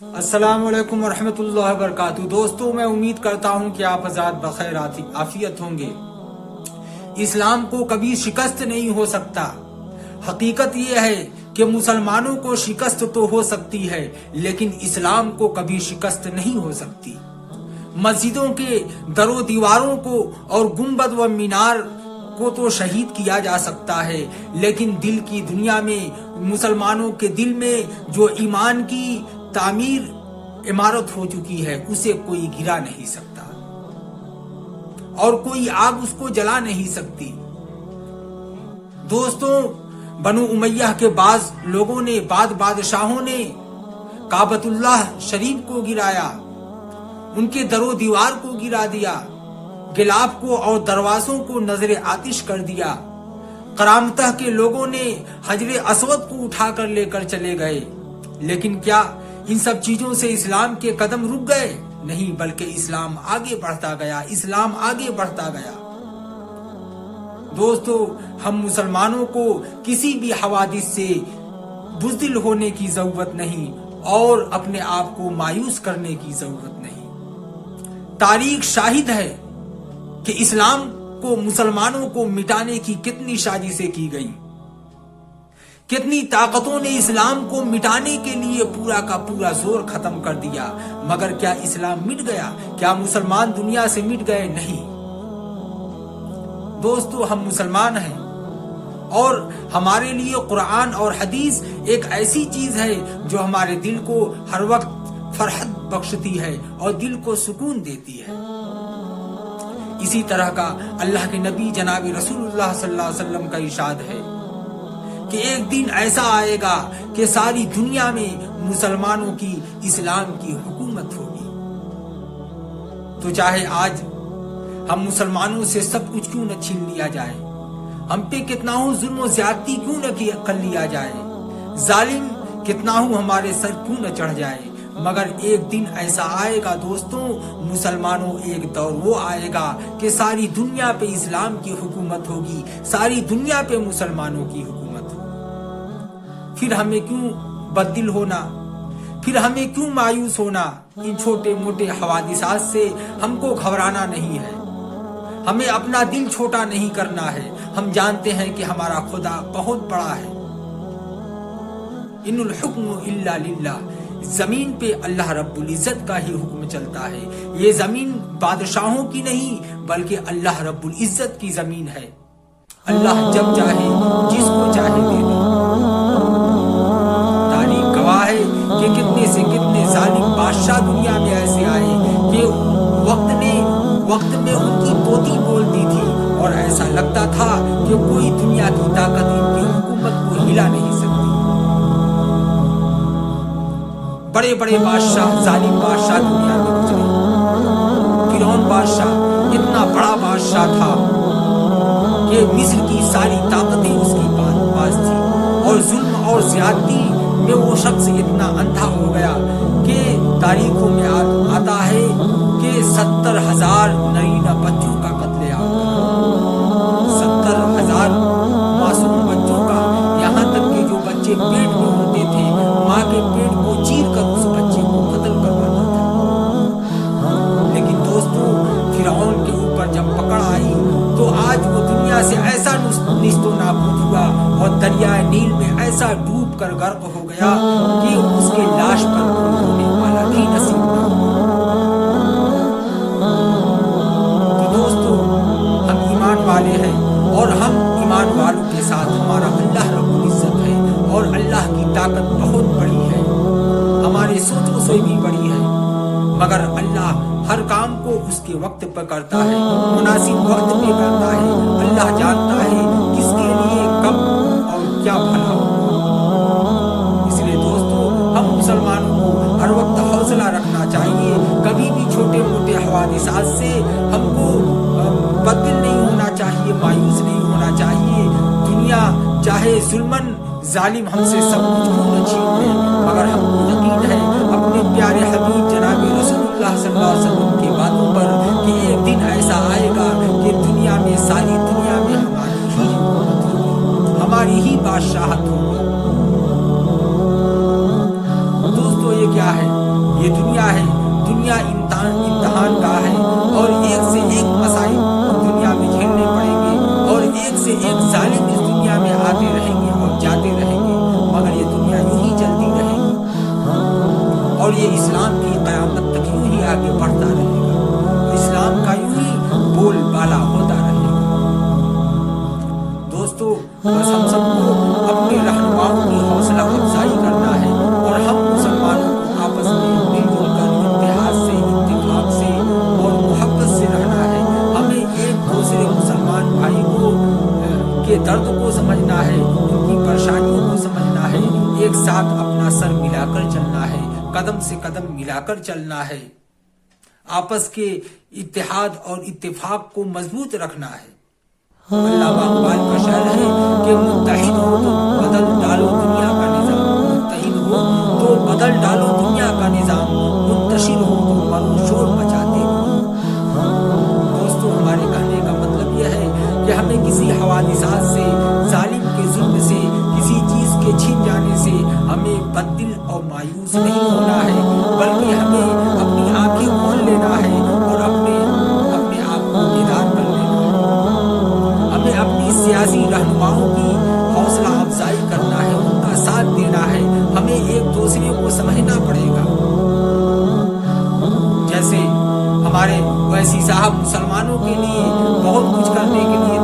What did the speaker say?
السلام علیکم ورحمۃ اللہ وبرکاتہ۔ دوستوں، میں امید کرتا ہوں کہ آپ حضرات بخیر عافیت ہوں گے۔ اسلام کو کبھی شکست نہیں ہو سکتا۔ حقیقت یہ ہے کہ مسلمانوں کو شکست تو ہو سکتی ہے، لیکن اسلام کو کبھی شکست نہیں ہو سکتی۔ مسجدوں کے در و دیواروں کو اور گنبد و مینار کو تو شہید کیا جا سکتا ہے، لیکن دل کی دنیا میں، مسلمانوں کے دل میں جو ایمان کی تعمیر عمارت ہو چکی ہے، اسے کوئی گرا نہیں سکتا اور کوئی آگ اس کو جلا نہیں سکتی۔ دوستوں، بنو امیہ کے بعض لوگوں نے، بعض بادشاہوں نے کعبۃ اللہ شریف کو گرایا، ان کے در و دیوار کو گرا دیا، گلاف کو اور دروازوں کو نظر آتش کر دیا۔ کرامتہ کے لوگوں نے حجر اسود کو اٹھا کر لے کر چلے گئے، لیکن کیا ان سب چیزوں سے اسلام کے قدم رک گئے؟ نہیں، بلکہ اسلام آگے بڑھتا گیا، اسلام آگے بڑھتا گیا۔ دوستو، ہم مسلمانوں کو کسی بھی حوادث سے بزدل ہونے کی ضرورت نہیں اور اپنے آپ کو مایوس کرنے کی ضرورت نہیں۔ تاریخ شاہد ہے کہ اسلام کو، مسلمانوں کو مٹانے کی کتنی سازشیں کی گئی، کتنی طاقتوں نے اسلام کو مٹانے کے لیے پورا کا پورا زور ختم کر دیا، مگر کیا اسلام مٹ گیا؟ کیا مسلمان دنیا سے مٹ گئے؟ نہیں۔ دوستو، ہم مسلمان ہیں اور ہمارے لیے قرآن اور حدیث ایک ایسی چیز ہے جو ہمارے دل کو ہر وقت فرحت بخشتی ہے اور دل کو سکون دیتی ہے۔ اسی طرح کا اللہ کے نبی جناب رسول اللہ صلی اللہ علیہ وسلم کا ارشاد ہے کہ ایک دن ایسا آئے گا کہ ساری دنیا میں مسلمانوں کی، اسلام کی حکومت ہوگی۔ تو چاہے آج ہم مسلمانوں سے سب کچھ کیوں نہ چھین لیا جائے، ہم پہ کتنا ہو ظلم و زیادتی کیوں نہ کر لیا جائے، ظالم کتنا ہو ہمارے سر کیوں نہ چڑھ جائے، مگر ایک دن ایسا آئے گا دوستوں، مسلمانوں، ایک دور وہ آئے گا کہ ساری دنیا پہ اسلام کی حکومت ہوگی، ساری دنیا پہ مسلمانوں کی حکومت ہوگی۔ پھر ہمیں کیوں بددل ہونا، پھر ہمیں کیوں مایوس ہونا؟ ان چھوٹے موٹے حوادثات سے ہم کو گھبرانا نہیں ہے، ہمیں اپنا دل چھوٹا نہیں کرنا ہے۔ ہم جانتے ہیں کہ ہمارا خدا بہت بڑا ہے۔ ان الحکم الا للہ، زمین پہ اللہ رب العزت کا ہی حکم چلتا ہے۔ یہ زمین بادشاہوں کی نہیں بلکہ اللہ رب العزت کی زمین ہے۔ اللہ جب چاہے جس کو چاہے دے دے۔ تاریخ گواہ ہے کہ کتنے سے کتنے ظالم بادشاہ دنیا میں ایسے آئے کہ وقت میں ان کی پوتی بولتی تھی اور ایسا لگتا تھا کہ کوئی دنیا کی طاقت ان کی حکومت کو ہلا نہیں سکتی۔ بڑے بڑے بادشاہ، ظالم بادشاہ دنیا میں گزرے۔ فرعون بادشاہ اتنا بڑا بادشاہ تھا کہ مصر کی ساری طاقتیں اس کے پاس تھی، اور ظلم اور زیادتی میں وہ شخص اتنا اندھا ہو گیا کہ تاریخوں میں آتا ہے کہ 70,000 نرینہ بچوں کا قتل عام، 70,000 معصوم بچوں کا، یہاں تک کہ جو بچے پیٹ میں ہوتے تھے، ماں کے پیٹ کو چیر کر اس بچے کو قتل کروانا تھا۔ لیکن دوستو، فرعون کے اوپر جب پکڑ آئی تو آج وہ دنیا سے ایسا نیست و نابود ہوا اور دریائے نیل میں ایسا ڈوب کر غرق ہو گیا کہ اس کے لاش پر کوئی رونے والا بھی نصیب نہ ہوا۔ تو دوستو، ہم ایمان والے ہیں اور ہم ایمان والوں کے ساتھ، ہمارا اللہ رب العزت ہے اور اللہ کی طاقت بہت بڑی ہے، ہمارے سوچوں سے بھی بڑی ہے، مگر اللہ ہر کام کو اس کے وقت پر کرتا ہے، مناسب وقت پہ کرتا ہے۔ اللہ جانتا ہے کس کے لیے کب اور کیا بھلا ہوگا۔ اس لیے دوستو، ہم مسلمانوں کو ہر وقت حوصلہ رکھنا چاہیے، کبھی بھی چھوٹے موٹے حوادثات سے ہم کو بددل نہیں ہونا چاہیے، مایوس نہیں ہونا چاہیے۔ دنیا چاہے ظلمن ظالم ہم سے سب کچھ کیوں نہ چھین لے، مگر ہم کو یقین ہے اپنے پیارے حبیب جناب رسول اللہ صلی اللہ علیہ وسلم کی باتوں پر کہ ایک دن ایسا آئے گا کہ دنیا میں، ساری دنیا میں ہماری ہی حکومت ہوگی، ہماری ہی بادشاہت ہوگی۔ دوستو، یہ کیا ہے؟ یہ دنیا ہے، دنیا امتحان کا ہے، اور ایک سے ایک مسائل دنیا میں جھیلنے پڑیں گے، اور ایک سے ایک ظالم اس دنیا میں آتے رہیں گے اور جاتے رہیں گے، مگر یہ دنیا یوں ہی چلتی رہے گی، اور یہ اسلام کی قیامت تک یوں ہی آگے بڑھتا رہے گا، اسلام کا یوں ہی بول بالا ہوتا رہے گا۔ دوستو، بس ہم سب کو اپنے رہنماؤں کی حوصلہ افزائی کرنا ہے، اور ہم مسلمانوں کو آپس میں مل جل کر اتحاد سے، اتفاق سے اور محبت سے رہنا ہے۔ ہمیں ایک دوسرے مسلمان بھائی کو کے درد کو سمجھنا ہے، ان کی پریشانیوں کو سمجھنا ہے، ایک ساتھ اپنا سر ملا کر چلنا ہے، قدم سے قدم ملا کر چلنا ہے، آپس کے اتحاد اور اتفاق کو مضبوط رکھنا ہے۔ علامہ اقبال کا شعر ہے کہ متحد ہو تو بدل ڈالو دنیا کا نظام، متحد ہو تو بدل ڈالو دنیا کا نظام، منتشر ہو تو مرو شور مچاتے رہو۔ دوستو، ہمارے کہنے کا مطلب یہ ہے کہ ہمیں کسی حوادثات سے، ظالم کے ظلم سے، کسی چیز کے چھن جانے سے ہمیں بددل اور مایوس نہیں ہونا ہے، بلکہ ہمیں اپنی آنکھیں کھول لینا ہے اور اپنے آپ کو بیدار کر لینا ہے۔ ہمیں اپنی سیاسی رہنماؤں کی حوصلہ افزائی کرنا ہے، ان کا ساتھ دینا ہے، ہمیں ایک دوسرے کو سمجھنا پڑے گا۔ جیسے ہمارے ویسی صاحب مسلمانوں کے لیے بہت کچھ کرنے کے لیے